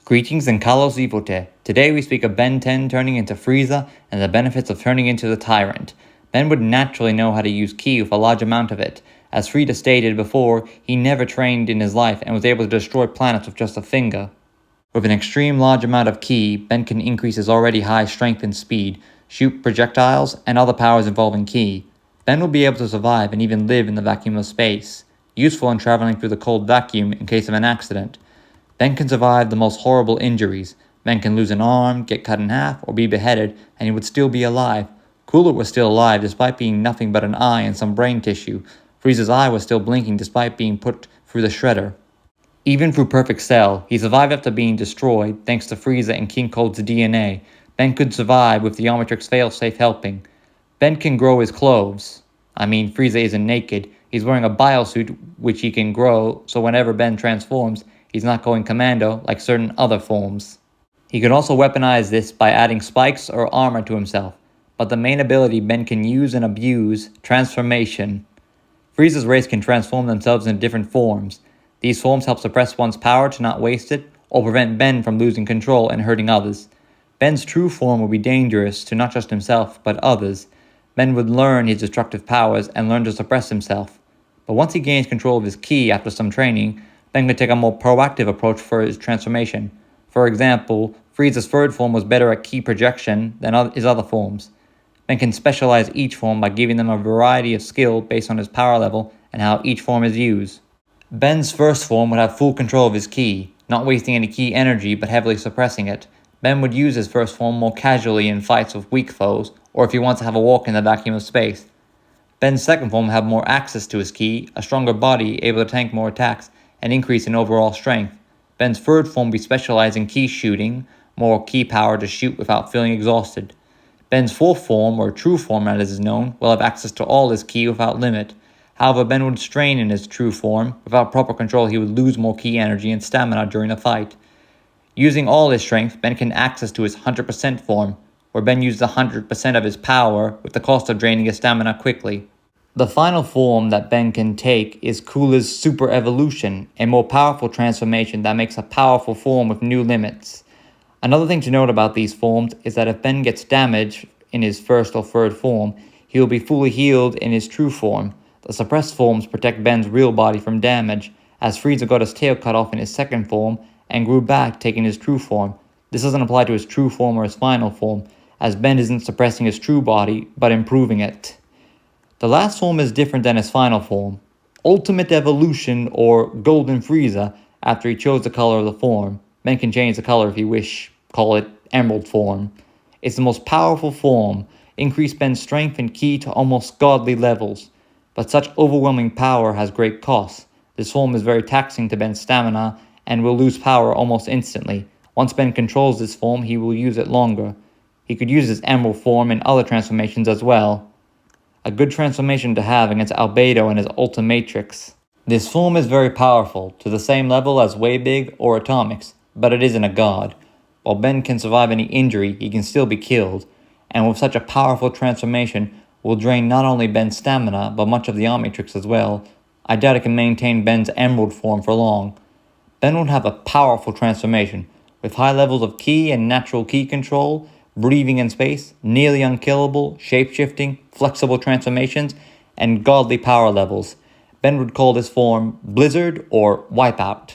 Greetings and Kalos Ivote. Today we speak of Ben 10 turning into Frieza and the benefits of turning into the Tyrant. Ben would naturally know how to use ki with a large amount of it. As Frieza stated before, he never trained in his life and was able to destroy planets with just a finger. With an extreme large amount of ki, Ben can increase his already high strength and speed, shoot projectiles, and other powers involving ki. Ben will be able to survive and even live in the vacuum of space, useful in traveling through the cold vacuum in case of an accident. Ben can survive the most horrible injuries. Ben can lose an arm, get cut in half, or be beheaded, and he would still be alive. Cooler was still alive despite being nothing but an eye and some brain tissue. Frieza's eye was still blinking despite being put through the shredder. Even through Perfect Cell, he survived after being destroyed thanks to Frieza and King Cold's DNA. Ben could survive with the Omnitrix failsafe helping. Ben can grow his clothes. Frieza isn't naked. He's wearing a biosuit which he can grow, so whenever Ben transforms, he's not going commando like certain other forms. He could also weaponize this by adding spikes or armor to himself, but the main ability Ben can use and abuse, transformation. Frieza's race can transform themselves into different forms. These forms help suppress one's power to not waste it, or prevent Ben from losing control and hurting others. Ben's true form would be dangerous to not just himself, but others. Ben would learn his destructive powers and learn to suppress himself. But once he gains control of his ki after some training, Ben could take a more proactive approach for his transformation. For example, Frieza's third form was better at ki projection than his other forms. Ben can specialize each form by giving them a variety of skill based on his power level and how each form is used. Ben's first form would have full control of his ki, not wasting any ki energy but heavily suppressing it. Ben would use his first form more casually in fights with weak foes, or if he wants to have a walk in the vacuum of space. Ben's second form would have more access to his ki, a stronger body able to tank more attacks, and increase in overall strength. Ben's third form would be specialized in ki shooting, more ki power to shoot without feeling exhausted. Ben's fourth form, or true form as it is known, will have access to all his ki without limit. However, Ben would strain in his true form. Without proper control, he would lose more ki energy and stamina during a fight. Using all his strength, Ben can access to his 100% form, where Ben uses 100% of his power with the cost of draining his stamina quickly. The final form that Ben can take is Cooler's Super Evolution, a more powerful transformation that makes a powerful form with new limits. Another thing to note about these forms is that if Ben gets damaged in his first or third form, he will be fully healed in his true form. The suppressed forms protect Ben's real body from damage, as Frieza got his tail cut off in his second form and grew back taking his true form. This doesn't apply to his true form or his final form, as Ben isn't suppressing his true body, but improving it. The last form is different than his final form. Ultimate Evolution, or Golden Frieza, after he chose the color of the form. Ben can change the color if he wish, call it Emerald form. It's the most powerful form, increase Ben's strength and ki to almost godly levels. But such overwhelming power has great costs. This form is very taxing to Ben's stamina and will lose power almost instantly. Once Ben controls this form, he will use it longer. He could use his Emerald form in other transformations as well. A good transformation to have against Albedo and his Ultimatrix. This form is very powerful, to the same level as Waybig or Atomics, but it isn't a god. While Ben can survive any injury, he can still be killed, and with such a powerful transformation, will drain not only Ben's stamina, but much of the Omnitrix as well. I doubt it can maintain Ben's Emerald form for long. Ben would have a powerful transformation, with high levels of ki and natural ki control, breathing in space, nearly unkillable, shape-shifting, flexible transformations, and godly power levels. Ben would call this form Blizzard or Wipeout.